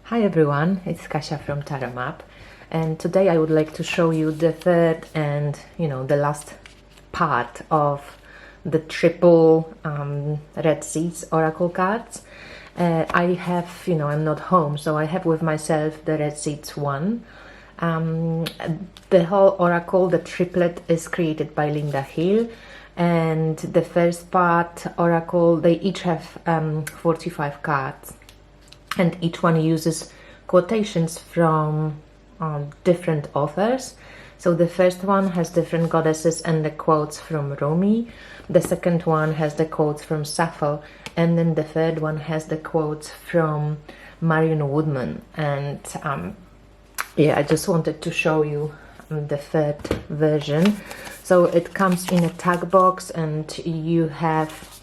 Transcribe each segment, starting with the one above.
Hi everyone, it's Kasia from Tarot Map, and today I would like to show you the third and the last part of the triple Red Seeds Oracle cards. I have, I'm not home, so I have with myself the Red Seeds one. The whole oracle, the triplet, is created by Linda Hill, and the first part oracle, they each have 45 cards. And each one uses quotations from different authors. So the first one has different goddesses and the quotes from Rumi. The second one has the quotes from Sappho. And then the third one has the quotes from Marion Woodman. And I just wanted to show you the third version. So it comes in a tag box, and you have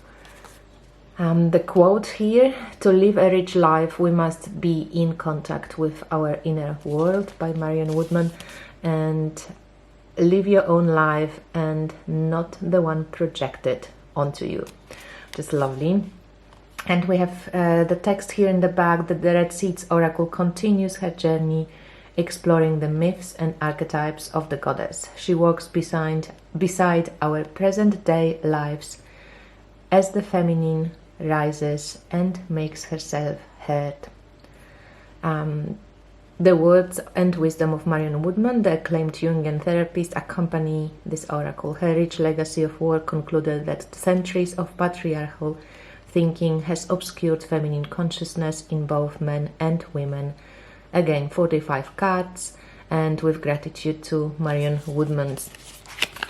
the quote here: "To live a rich life, we must be in contact with our inner world," by Marion Woodman, and live your own life and not the one projected onto you. Just lovely. And we have the text here in the back that the Red Seeds Oracle continues her journey exploring the myths and archetypes of the goddess. She walks beside our present day lives as the feminine rises and makes herself heard. The words and wisdom of Marion Woodman, the acclaimed Jungian therapist, accompany this oracle. Her rich legacy of work concluded that centuries of patriarchal thinking has obscured feminine consciousness in both men and women. Again, 45 cards, and with gratitude to Marion Woodman's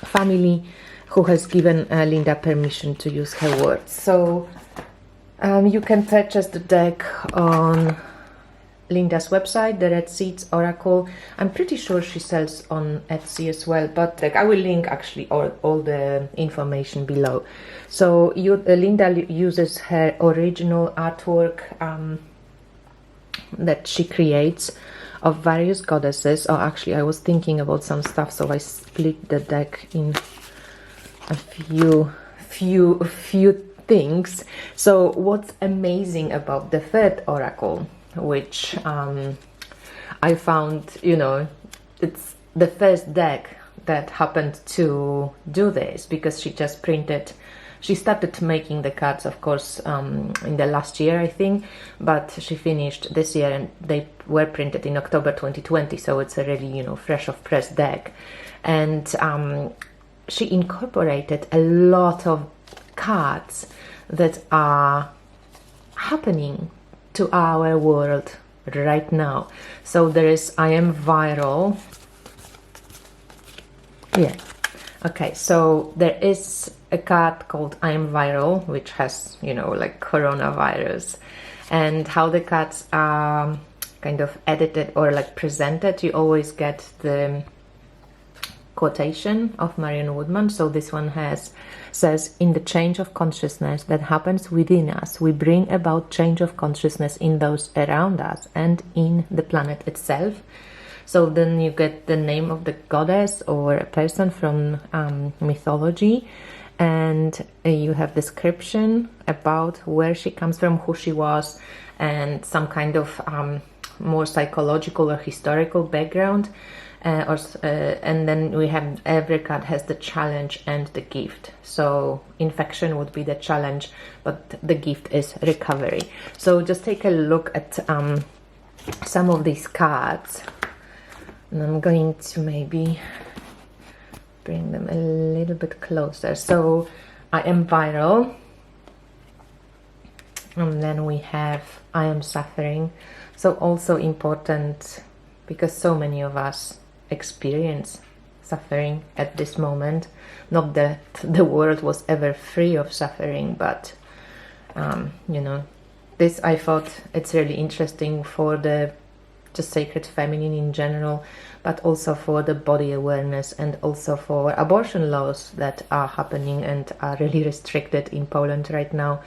family, who has given Linda permission to use her words. So you can purchase the deck on Linda's website, the Red Seeds Oracle. I'm pretty sure she sells on Etsy as well, but I will link actually all the information below. So Linda uses her original artwork that she creates of various goddesses. Oh, actually, I was thinking about some stuff, so I split the deck in a few things. So what's amazing about the third oracle, which I found, it's the first deck that happened to do this, because she started making the cards, of course, in the last year, I think, but she finished this year, and they were printed in October 2020, so it's a really, fresh off press deck. And she incorporated a lot of cards that are happening to our world right now. So there is I Am Viral. Yeah. Okay, so there is a card called I Am Viral, which has, like coronavirus, and how the cards are kind of edited or like presented. You always get the quotation of Marion Woodman. So this one says, "In the change of consciousness that happens within us, we bring about change of consciousness in those around us and in the planet itself." So then you get the name of the goddess or a person from mythology, and you have description about where she comes from, who she was, and some kind of more psychological or historical background. And then we have, every card has the challenge and the gift. So infection would be the challenge, but the gift is recovery. So just take a look at some of these cards, and I'm going to maybe bring them a little bit closer. So I Am Viral, and then we have I Am Suffering. So also important, because so many of us experience suffering at this moment. Not that the world was ever free of suffering, but this, I thought it's really interesting for the just sacred feminine in general, but also for the body awareness, and also for abortion laws that are happening and are really restricted in Poland right now.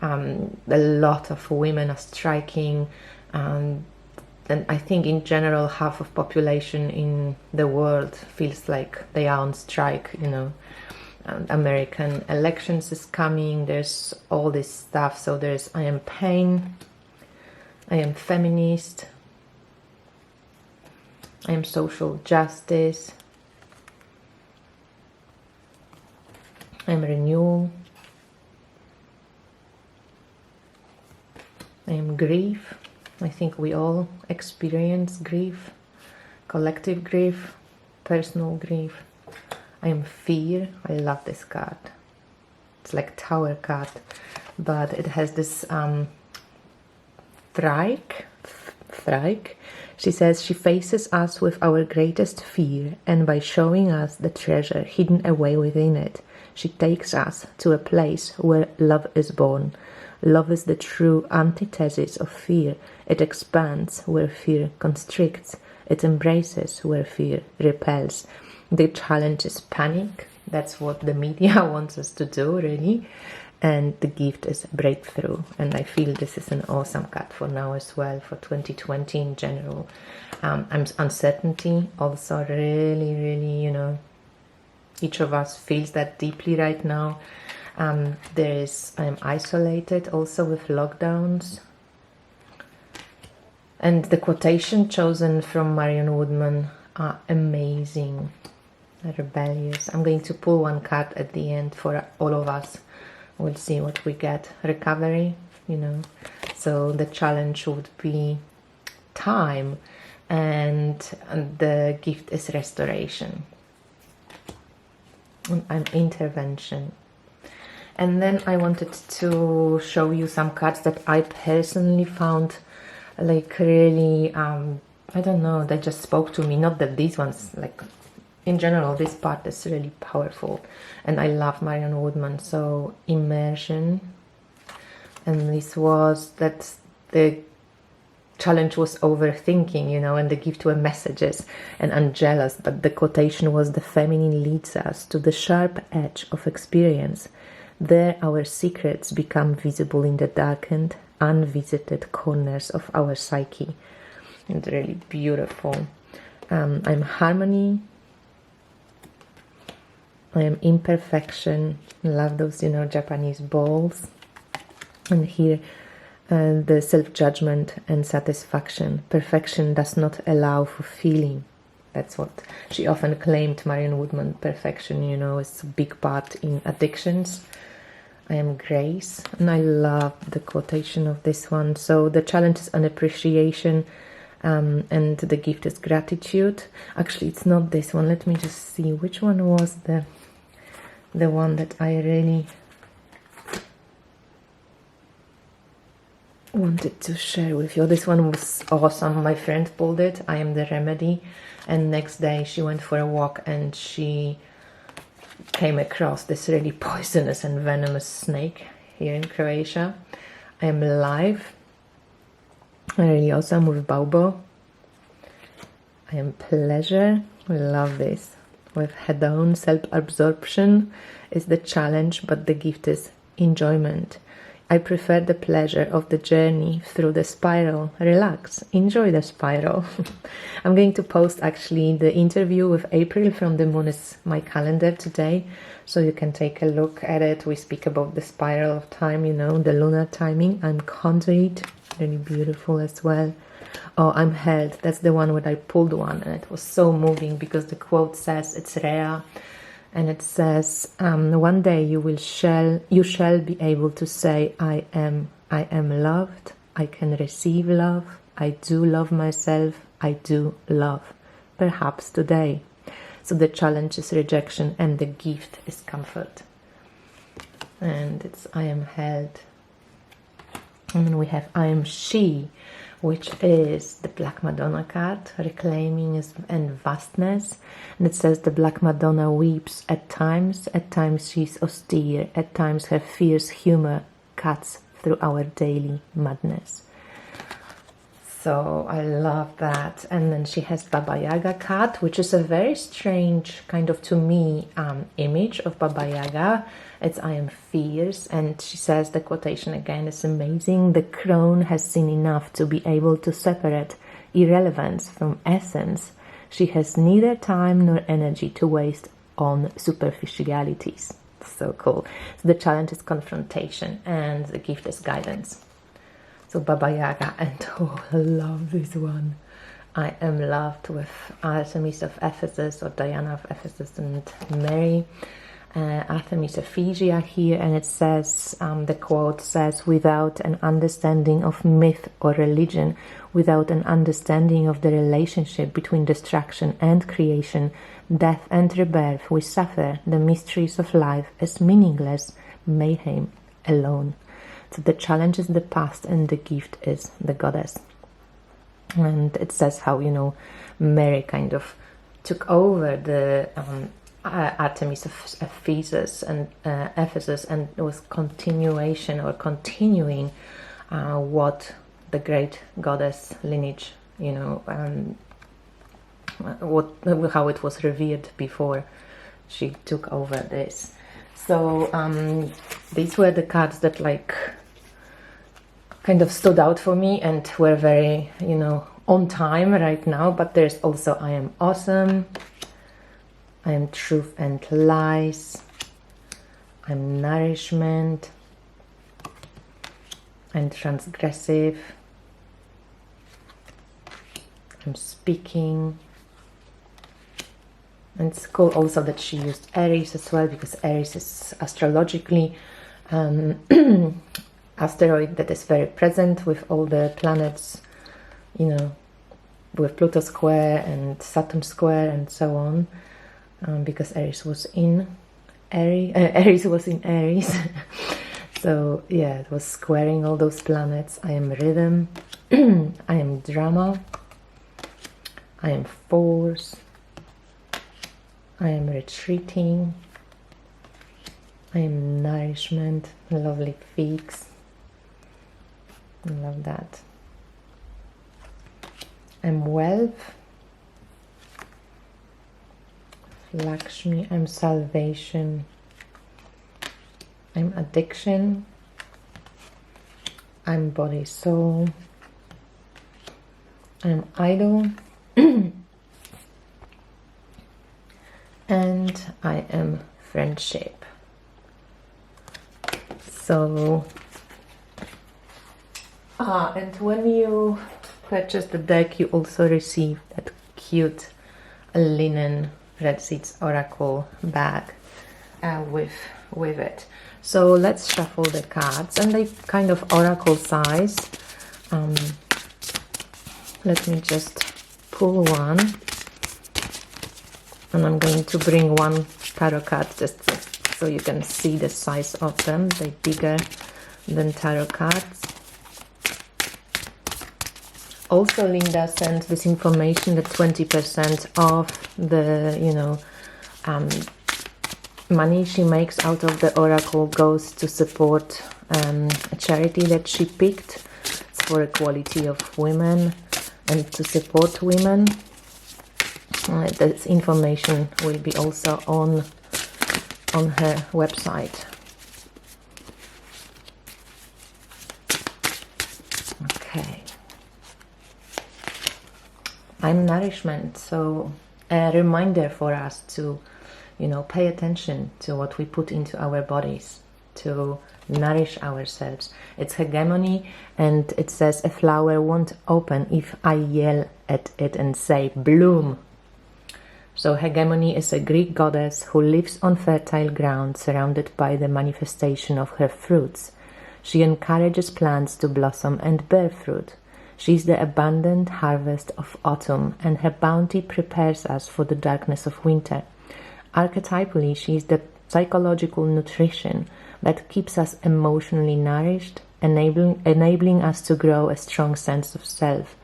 A lot of women are striking, and I think in general half of population in the world feels like they are on strike. American elections is coming, there's all this stuff. So there's I Am Pain, I am feminist. I am social justice. I am renewal. I am grief. I think we all experience grief, collective grief, personal grief. I am fear. I love this card. It's like Tower card, but it has this Frike. She says she faces us with our greatest fear, and by showing us the treasure hidden away within it, she takes us to a place where love is born. Love is the true antithesis of fear. It expands where fear constricts. It embraces where fear repels. The challenge is panic. That's what the media wants us to do, really. And the gift is breakthrough. And I feel this is an awesome card for now as well, for 2020 in general. Uncertainty also really, really, you know, each of us feels that deeply right now. I'm isolated also with lockdowns. And the quotation chosen from Marion Woodman are amazing. Rebellious. I'm going to pull one card at the end for all of us. We'll see what we get. Recovery, you know. So the challenge would be time, and the gift is restoration. And intervention. And then I wanted to show you some cards that I personally found like really, I don't know, they just spoke to me. Not that these ones, like in general, this part is really powerful. And I love Marion Woodman. So immersion. And this was that the challenge was overthinking, you know, and the gift were messages, and I'm jealous, but the quotation was the feminine leads us to the sharp edge of experience. There our secrets become visible in the darkened, unvisited corners of our psyche. It's really beautiful. I'm harmony. I am imperfection. Love those, you know, Japanese balls. And here the self-judgment and satisfaction. Perfection does not allow for feeling. That's what she often claimed, Marion Woodman. Perfection, you know, is a big part in addictions. I am grace, and I love the quotation of this one. So the challenge is an appreciation, and the gift is gratitude. Actually, it's not this one. Let me just see which one was the one that I really wanted to share with you. This one was awesome. My friend pulled it. I am the remedy. And next day she went for a walk and she came across this really poisonous and venomous snake here in Croatia. I am alive. Really awesome with Baubo. I am pleasure. We love this. With hedon, self-absorption is the challenge, but the gift is enjoyment. I prefer the pleasure of the journey through the spiral. Relax, enjoy the spiral. I'm going to post actually the interview with April from The Moon is my calendar today, so you can take a look at it. We speak about the spiral of time, you know, the lunar timing. I'm conduit, really beautiful as well. Oh, I'm held. That's the one where I pulled one, and it was so moving because the quote says it's rare. And it says, one day you shall be able to say, I am loved, I can receive love, I do love myself, I do love. Perhaps today. So the challenge is rejection and the gift is comfort. And it's I am held. And then we have I am she, which is the Black Madonna card, reclaiming and vastness. And it says the Black Madonna weeps at times she's austere, at times her fierce humor cuts through our daily madness. So I love that. And then she has Baba Yaga card, which is a very strange kind of, to me, image of Baba Yaga. It's I am fierce, and she says, the quotation again is amazing. The crone has seen enough to be able to separate irrelevance from essence. She has neither time nor energy to waste on superficialities. So cool. So the challenge is confrontation and the gift is guidance. So Baba Yaga, and oh, I love this one. I am loved with Artemis of Ephesus, or Diana of Ephesus, and Mary. Artemis Ephesia here, and it says, the quote says, without an understanding of myth or religion, without an understanding of the relationship between destruction and creation, death and rebirth, we suffer the mysteries of life as meaningless mayhem alone. So the challenge is the past and the gift is the goddess. And it says how, you know, Mary kind of took over the Artemis of Ephesus, and it was continuation or continuing what the great goddess lineage, you know, how it was revered before she took over this. So these were the cards that like kind of stood out for me and were very, you know, on time right now. But there's also I am awesome, I am truth and lies, I'm nourishment, I'm transgressive, I'm speaking. And it's cool also that she used Aries as well, because Aries is astrologically asteroid that is very present with all the planets, you know, with Pluto square and Saturn square and so on, because Aries was in Aries was in Aries. So yeah, it was squaring all those planets. I am rhythm, I am drama, I am force, I am retreating, I am nourishment, lovely figs, I love that. I'm wealth, Lakshmi, I'm salvation, I'm addiction, I'm body soul, I'm idol, and I am friendship. So and when you purchase the deck, you also receive that cute linen Red Seeds Oracle bag with it. So let's shuffle the cards, and they kind of oracle size. Let me just pull one, and I'm going to bring one tarot card just so you can see the size of them. They're bigger than tarot cards. Also, Linda sent this information that 20% of the, you know, money she makes out of the oracle goes to support a charity that she picked. It's for equality of women and to support women. This information will be also on her website. Okay. I'm nourishment, so a reminder for us to, you know, pay attention to what we put into our bodies, to nourish ourselves. It's hegemony, and it says a flower won't open if I yell at it and say bloom. So hegemony is a Greek goddess who lives on fertile ground surrounded by the manifestation of her fruits. She encourages plants to blossom and bear fruit. She is the abundant harvest of autumn, and her bounty prepares us for the darkness of winter. Archetypally, she is the psychological nutrition that keeps us emotionally nourished, enabling us to grow a strong sense of self.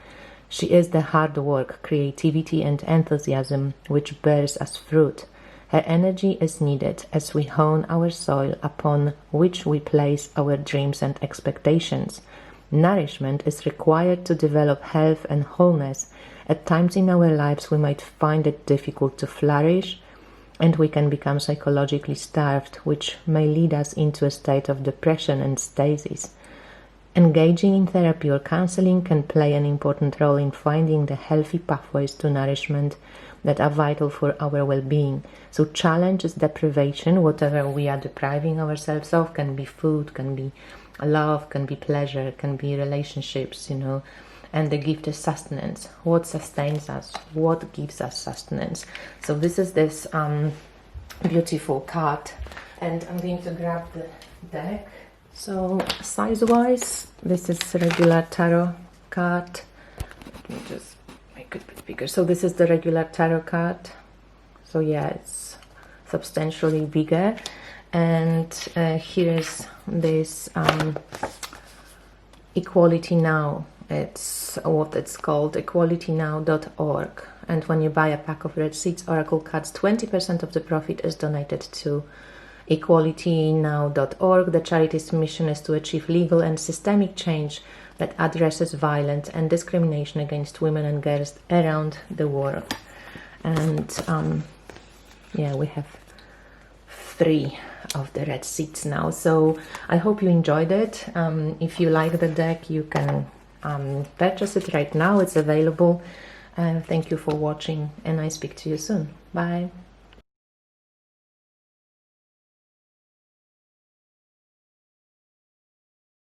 She is the hard work, creativity, and enthusiasm which bears us fruit. Her energy is needed as we hone our soil upon which we place our dreams and expectations. Nourishment is required to develop health and wholeness. At times in our lives we might find it difficult to flourish, and we can become psychologically starved, which may lead us into a state of depression and stasis. Engaging in therapy or counseling can play an important role in finding the healthy pathways to nourishment that are vital for our well-being. So challenge is deprivation, whatever we are depriving ourselves of, can be food, can be love, can be pleasure, can be relationships, you know. And the gift is sustenance. What sustains us? What gives us sustenance? So this is this beautiful card, and I'm going to grab the deck. So size-wise, this is regular tarot card. Let me just make it a bit bigger. So this is the regular tarot card. So yeah, it's substantially bigger. And here's this Equality Now. It's what it's called, equalitynow.org. And when you buy a pack of Red Seeds Oracle cards, 20% of the profit is donated to equalitynow.org. The charity's mission is to achieve legal and systemic change that addresses violence and discrimination against women and girls around the world. And yeah, we have 3 of the red seeds now. So I hope you enjoyed it. If you like the deck, you can purchase it right now. It's available. Thank you for watching, and I speak to you soon. Bye.